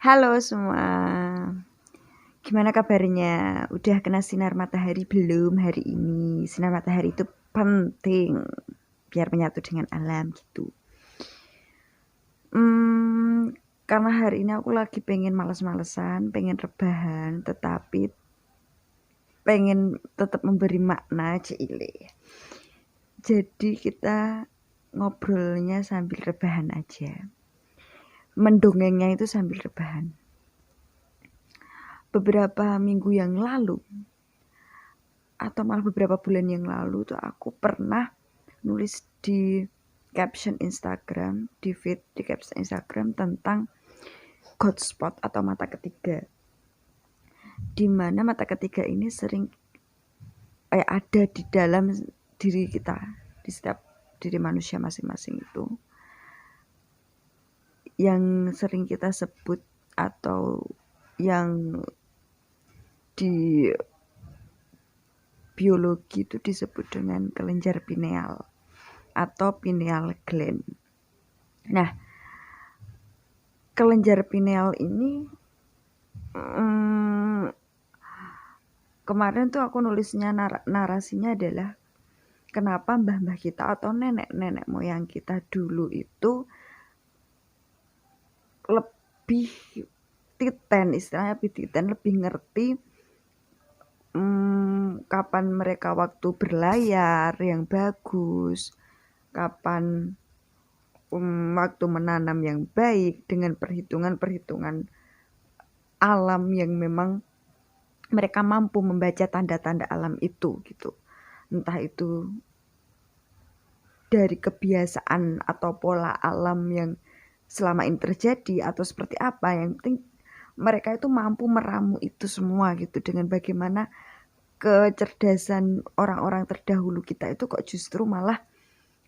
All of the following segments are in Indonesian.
Halo semua, gimana kabarnya? Udah kena sinar matahari belum hari ini? Sinar matahari itu penting biar menyatu dengan alam gitu. Karena hari ini aku lagi pengen males-malesan, pengen rebahan, tetapi pengen tetap memberi makna cile. Jadi kita ngobrolnya sambil rebahan aja. Mendongengnya itu sambil rebahan. Beberapa minggu yang lalu atau malah beberapa bulan yang lalu tuh aku pernah nulis di caption Instagram, di feed di caption Instagram tentang God spot atau mata ketiga. Di mana mata ketiga ini sering ada di dalam diri kita, di setiap diri manusia masing-masing itu. Yang sering kita sebut atau yang di biologi itu disebut dengan kelenjar pineal atau pineal gland. Nah, kelenjar pineal ini kemarin tuh aku nulisnya narasinya adalah kenapa mbah-mbah kita atau nenek-nenek moyang kita dulu itu lebih titen, istilahnya lebih titen, lebih ngerti kapan mereka waktu berlayar yang bagus, kapan waktu menanam yang baik dengan perhitungan-perhitungan alam yang memang mereka mampu membaca tanda-tanda alam itu gitu. Entah itu dari kebiasaan atau pola alam yang selama ini terjadi atau seperti apa, yang penting mereka itu mampu meramu itu semua gitu dengan bagaimana kecerdasan orang-orang terdahulu kita itu kok justru malah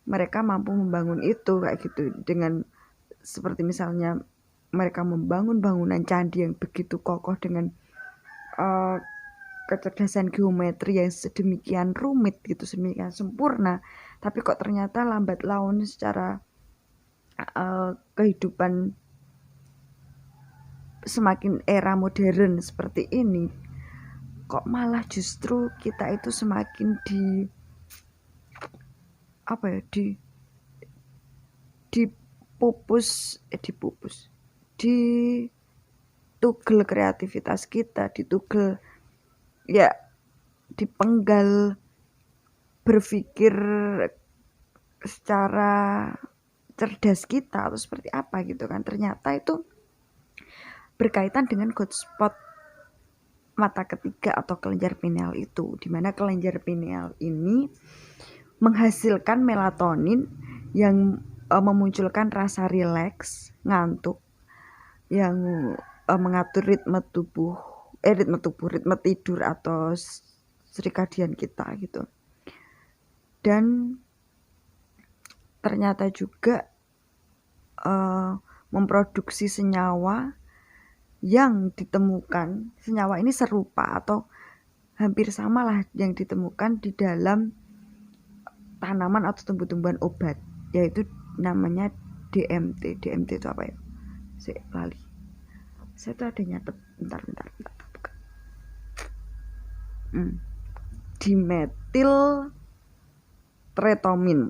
mereka mampu membangun itu kayak gitu dengan seperti misalnya mereka membangun bangunan candi yang begitu kokoh dengan kecerdasan geometri yang sedemikian rumit gitu, sedemikian sempurna, tapi kok ternyata lambat laun secara kehidupan semakin era modern seperti ini, kok malah justru kita itu semakin ditugel kreativitas kita, ditugel ya, dipenggal berpikir secara cerdas kita atau seperti apa gitu kan. Ternyata itu berkaitan dengan God spot mata ketiga atau kelenjar pineal itu, dimana kelenjar pineal ini menghasilkan melatonin yang memunculkan rasa rileks, ngantuk, yang mengatur ritme tidur atau circadian kita gitu. Dan ternyata juga memproduksi senyawa yang ditemukan, senyawa ini serupa atau hampir sama lah yang ditemukan di dalam tanaman atau tumbuh-tumbuhan obat, yaitu namanya DMT. DMT itu apa ya? Saya lali. Saya tuh ada nyatet, bentar. Dimetil tretomin.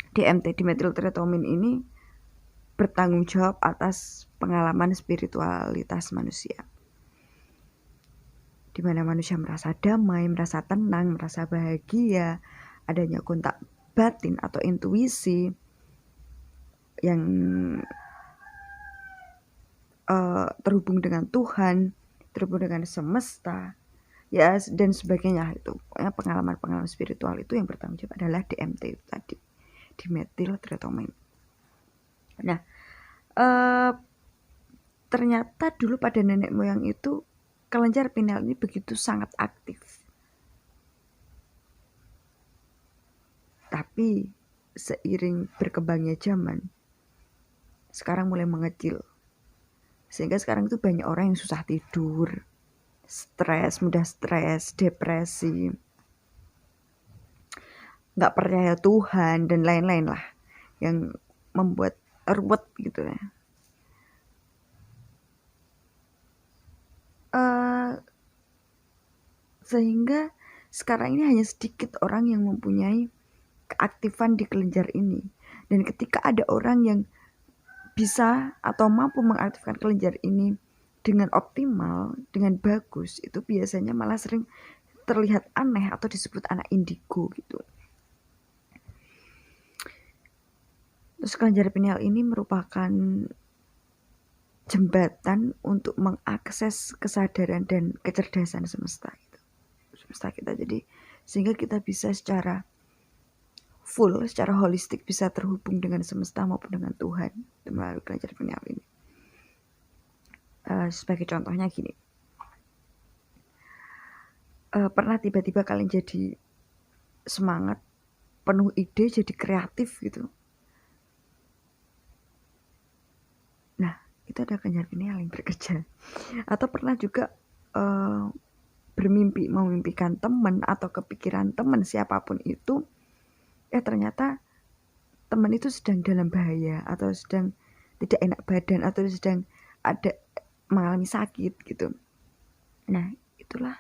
DMT, dimetil tretomin ini bertanggung jawab atas pengalaman spiritualitas manusia, di mana manusia merasa damai, merasa tenang, merasa bahagia, adanya kontak batin atau intuisi yang terhubung dengan Tuhan, terhubung dengan semesta, ya dan sebagainya itu. Pokoknya pengalaman-pengalaman spiritual itu yang bertanggung jawab adalah DMT itu tadi, dimetil tretomin. Nah, ternyata dulu pada nenek moyang itu kelenjar pineal ini begitu sangat aktif. Tapi seiring berkembangnya zaman, sekarang mulai mengecil. Sehingga sekarang itu banyak orang yang susah tidur, mudah stres, depresi, gak percaya Tuhan, dan lain-lain lah, yang membuat ruwet gitu ya. Sehingga sekarang ini hanya sedikit orang yang mempunyai keaktifan di kelenjar ini. Dan ketika ada orang yang bisa atau mampu mengaktifkan kelenjar ini dengan optimal, dengan bagus, itu biasanya malah sering terlihat aneh atau disebut anak indigo gitu. Terus kelenjar pineal ini merupakan jembatan untuk mengakses kesadaran dan kecerdasan semesta itu. Semesta kita, jadi sehingga kita bisa secara full, secara holistik bisa terhubung dengan semesta maupun dengan Tuhan melalui kelenjar pineal ini. Sebagai contohnya gini, pernah tiba-tiba kalian jadi semangat, penuh ide, jadi kreatif gitu. Nah, itu ada kelenjar pineal yang bekerja. Atau pernah juga bermimpi, memimpikan teman atau kepikiran teman siapapun itu, ternyata teman itu sedang dalam bahaya atau sedang tidak enak badan atau sedang ada mengalami sakit gitu. Nah, itulah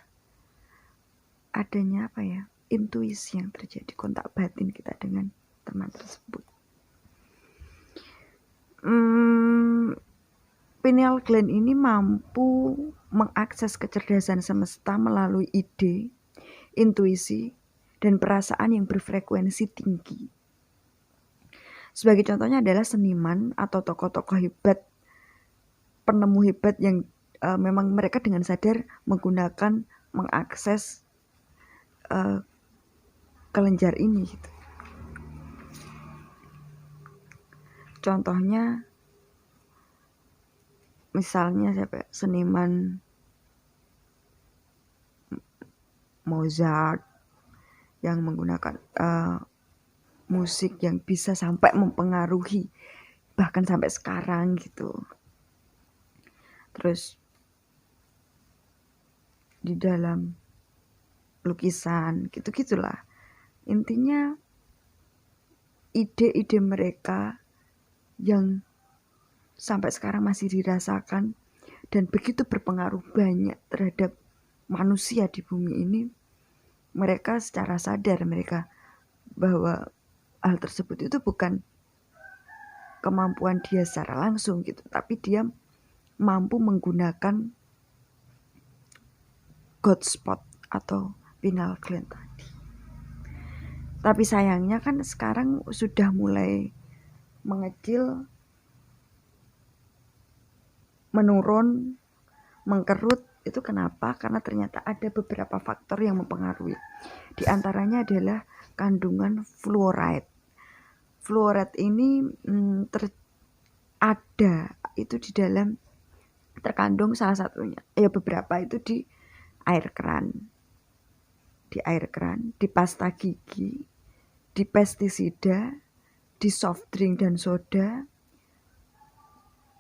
adanya intuisi yang terjadi, kontak batin kita dengan teman tersebut. Pineal gland ini mampu mengakses kecerdasan semesta melalui ide, intuisi, dan perasaan yang berfrekuensi tinggi. Sebagai contohnya adalah seniman atau tokoh-tokoh hebat, penemu hebat yang memang mereka dengan sadar menggunakan, mengakses kelenjar ini gitu. Contohnya misalnya seniman Mozart yang menggunakan musik yang bisa sampai mempengaruhi bahkan sampai sekarang gitu. Terus di dalam lukisan gitu-gitulah. Intinya ide-ide mereka yang sampai sekarang masih dirasakan dan begitu berpengaruh banyak terhadap manusia di bumi ini, mereka secara sadar bahwa hal tersebut itu bukan kemampuan dia secara langsung gitu, tapi dia mampu menggunakan God spot atau pineal gland tadi. Tapi sayangnya kan sekarang sudah mulai mengecil, menurun, mengkerut. Itu kenapa? Karena ternyata ada beberapa faktor yang mempengaruhi. Di antaranya adalah kandungan fluoride. Fluoride ini ada itu di dalam, terkandung salah satunya, beberapa itu di air keran, di pasta gigi, di pestisida, di soft drink dan soda,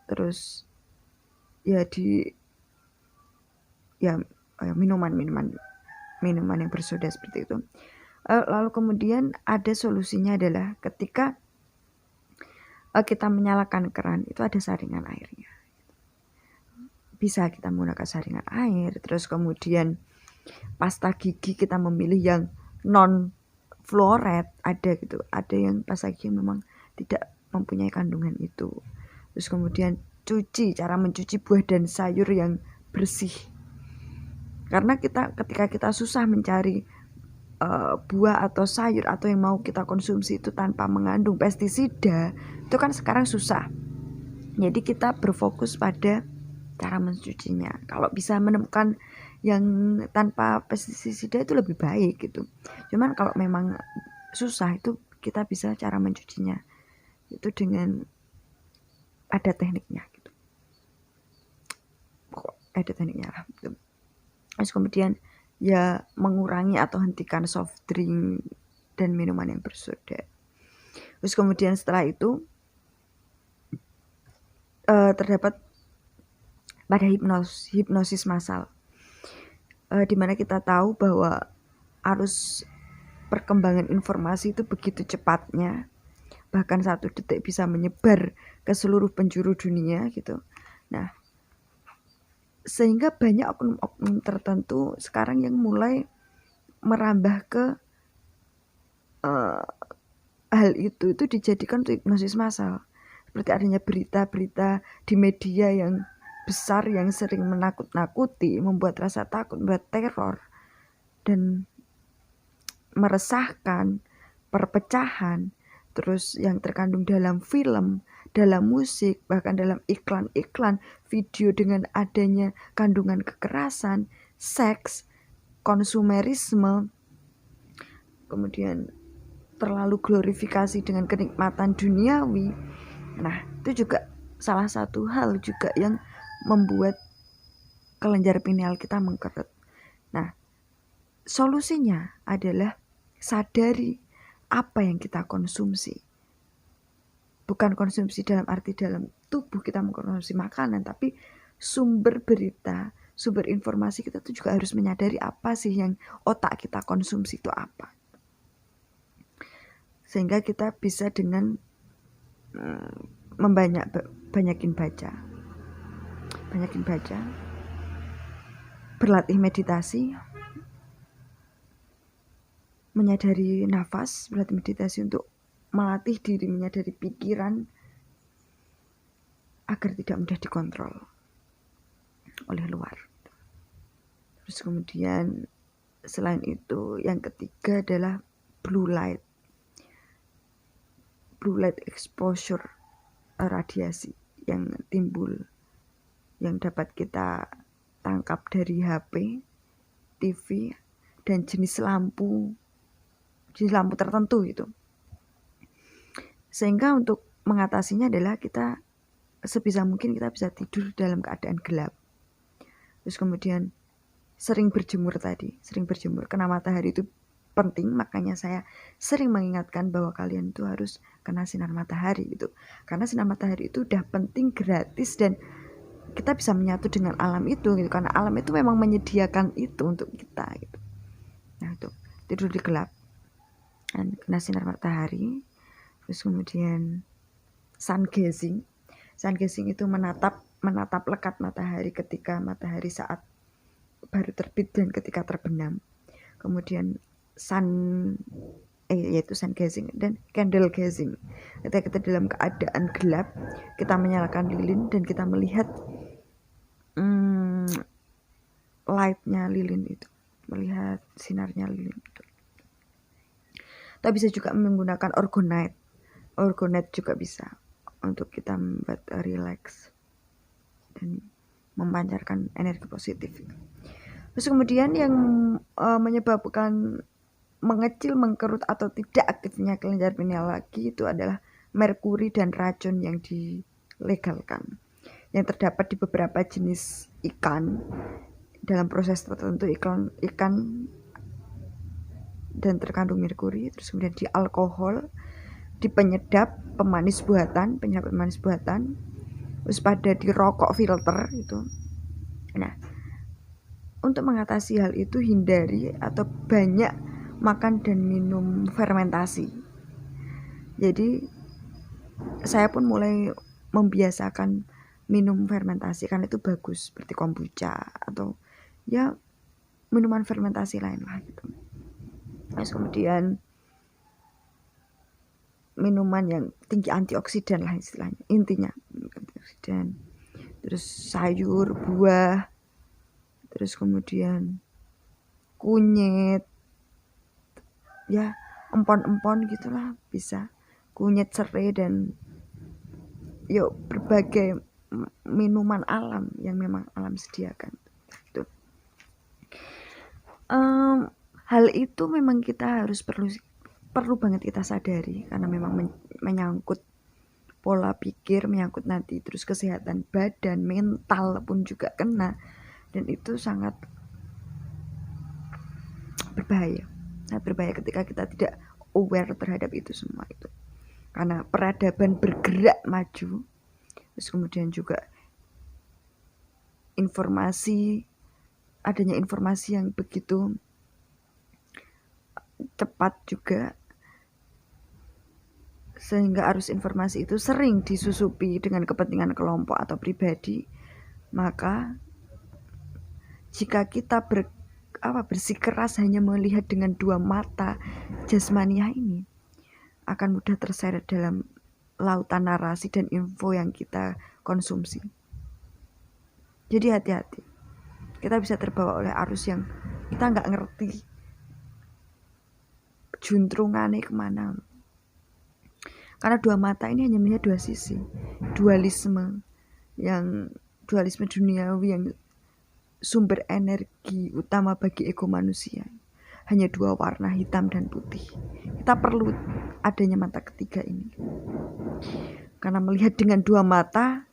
terus minuman yang bersoda seperti itu. Lalu kemudian ada solusinya adalah ketika kita menyalakan keran itu ada saringan airnya. Bisa kita menggunakan saringan air. Terus kemudian pasta gigi kita memilih yang non fluoride, ada gitu. Ada yang pasta gigi memang tidak mempunyai kandungan itu. Terus kemudian cara mencuci buah dan sayur yang bersih. Karena ketika kita susah mencari buah atau sayur atau yang mau kita konsumsi itu tanpa mengandung pestisida, itu kan sekarang susah. Jadi kita berfokus pada cara mencucinya. Kalau bisa menemukan yang tanpa pestisida itu lebih baik gitu. Cuman kalau memang susah, itu kita bisa cara mencucinya itu dengan ada tekniknya gitu. Ada tekniknya lah gitu. Terus kemudian mengurangi atau hentikan soft drink dan minuman yang bersoda. Terus kemudian setelah itu terdapat pada hipnosis massal, di mana kita tahu bahwa arus perkembangan informasi itu begitu cepatnya, bahkan 1 detik bisa menyebar ke seluruh penjuru dunia gitu. Nah, Sehingga banyak oknum-oknum tertentu sekarang yang mulai merambah ke hal itu dijadikan untuk hipnosis massal. Seperti adanya berita-berita di media yang besar yang sering menakut-nakuti, membuat rasa takut, membuat teror, dan meresahkan, perpecahan, terus yang terkandung dalam film, dalam musik, bahkan dalam iklan-iklan, video dengan adanya kandungan kekerasan, seks, konsumerisme, kemudian terlalu glorifikasi dengan kenikmatan duniawi. Nah, itu juga salah satu hal juga yang membuat kelenjar pineal kita mengkeret. Nah, solusinya adalah sadari apa yang kita konsumsi. Bukan konsumsi dalam arti dalam tubuh kita mengkonsumsi makanan, tapi sumber berita, sumber informasi kita tuh juga harus menyadari apa sih yang otak kita konsumsi itu apa. Sehingga kita bisa dengan banyakin baca, berlatih meditasi, menyadari nafas, berlatih meditasi untuk melatih diri menyadari pikiran agar tidak mudah dikontrol oleh luar. Terus kemudian selain itu yang ketiga adalah blue light exposure, radiasi yang timbul yang dapat kita tangkap dari HP, TV, dan jenis lampu tertentu itu. Sehingga untuk mengatasinya adalah kita sebisa mungkin kita bisa tidur dalam keadaan gelap. Terus kemudian sering berjemur, kena matahari itu penting, makanya saya sering mengingatkan bahwa kalian itu harus kena sinar matahari gitu. Karena sinar matahari itu udah penting, gratis, dan kita bisa menyatu dengan alam itu gitu, karena alam itu memang menyediakan itu untuk kita gitu. Nah, itu tidur di gelap dan kena sinar matahari. Terus kemudian sun gazing itu menatap lekat matahari ketika matahari saat baru terbit dan ketika terbenam. Kemudian yaitu sun gazing dan candle gazing. Ketika kita dalam keadaan gelap, kita menyalakan lilin dan kita melihat lightnya lilin itu, melihat sinarnya lilin itu. Kita bisa juga menggunakan orgonite juga bisa untuk kita membuat relax dan memancarkan energi positif. Terus kemudian yang menyebabkan mengecil, mengkerut atau tidak aktifnya kelenjar pineal lagi itu adalah merkuri dan racun yang dilegalkan, yang terdapat di beberapa jenis ikan dalam proses tertentu, ikan dan terkandung merkuri. Terus kemudian di alkohol, di penyedap pemanis buatan, terus pada di rokok filter itu. Nah, untuk mengatasi hal itu hindari atau banyak makan dan minum fermentasi. Jadi saya pun mulai membiasakan minum fermentasi karena itu bagus, seperti kombucha atau ya minuman fermentasi lain lah gitu. Terus kemudian minuman yang tinggi antioksidan lah istilahnya, intinya antioksidan. Terus sayur, buah, terus kemudian kunyit, ya empon-empon gitulah bisa, kunyit, serai, dan yuk berbagai minuman alam yang memang alam sediakan gitu. Hal itu memang kita harus perlu banget kita sadari karena memang menyangkut pola pikir, menyangkut nanti terus kesehatan badan, mental pun juga kena, dan itu sangat berbahaya. Berbahaya ketika kita tidak aware terhadap itu semua itu. Karena peradaban bergerak maju, terus kemudian juga adanya informasi yang begitu cepat juga, sehingga arus informasi itu sering disusupi dengan kepentingan kelompok atau pribadi, maka Jika kita bersikeras hanya melihat dengan dua mata jasmaniah ini, akan mudah terseret dalam lautan narasi dan info yang kita konsumsi. Jadi hati-hati. Kita bisa terbawa oleh arus yang kita nggak ngerti juntrungannya kemana. Karena dua mata ini hanya melihat dua sisi, dualisme duniawi yang sumber energi utama bagi ego manusia. Hanya dua warna, hitam dan putih. Kita perlu adanya mata ketiga ini. Karena melihat dengan dua mata,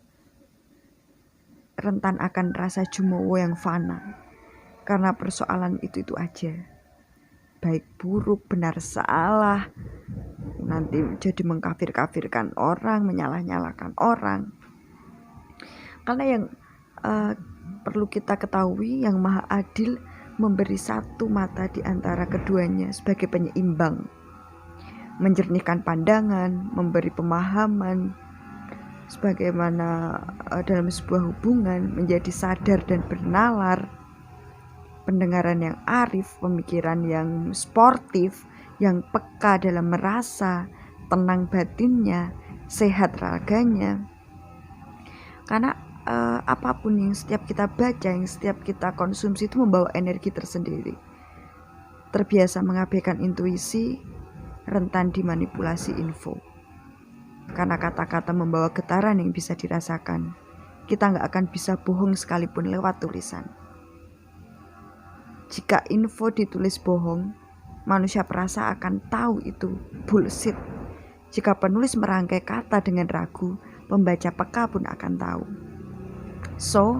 rentan akan rasa jumowo yang fana. Karena persoalan itu aja. Baik buruk, benar salah, nanti jadi mengkafir-kafirkan orang, menyalah-nyalahkan orang. Karena yang perlu kita ketahui, yang Maha Adil memberi satu mata di antara keduanya sebagai penyeimbang, menjernihkan pandangan, memberi pemahaman, sebagaimana dalam sebuah hubungan menjadi sadar dan bernalar, pendengaran yang arif, pemikiran yang sportif, yang peka dalam merasa, tenang batinnya, sehat raganya. Karena apapun yang setiap kita baca, yang setiap kita konsumsi itu membawa energi tersendiri. Terbiasa mengabaikan intuisi, rentan dimanipulasi info. Karena kata-kata membawa getaran yang bisa dirasakan, kita gak akan bisa bohong sekalipun lewat tulisan. Jika info ditulis bohong, manusia perasa akan tahu itu bullshit. Jika penulis merangkai kata dengan ragu, pembaca peka pun akan tahu. So,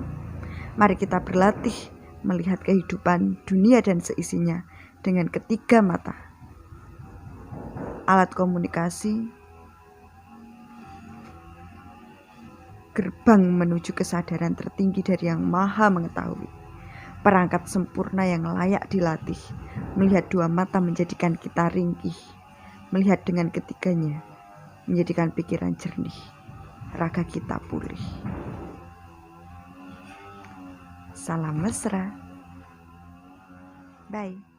mari kita berlatih melihat kehidupan dunia dan seisinya dengan ketiga mata. Alat komunikasi, gerbang menuju kesadaran tertinggi dari yang maha mengetahui. Perangkat sempurna yang layak dilatih. Melihat dua mata menjadikan kita ringkih. Melihat dengan ketiganya menjadikan pikiran jernih. Raga kita pulih. Salam mesra. Bye.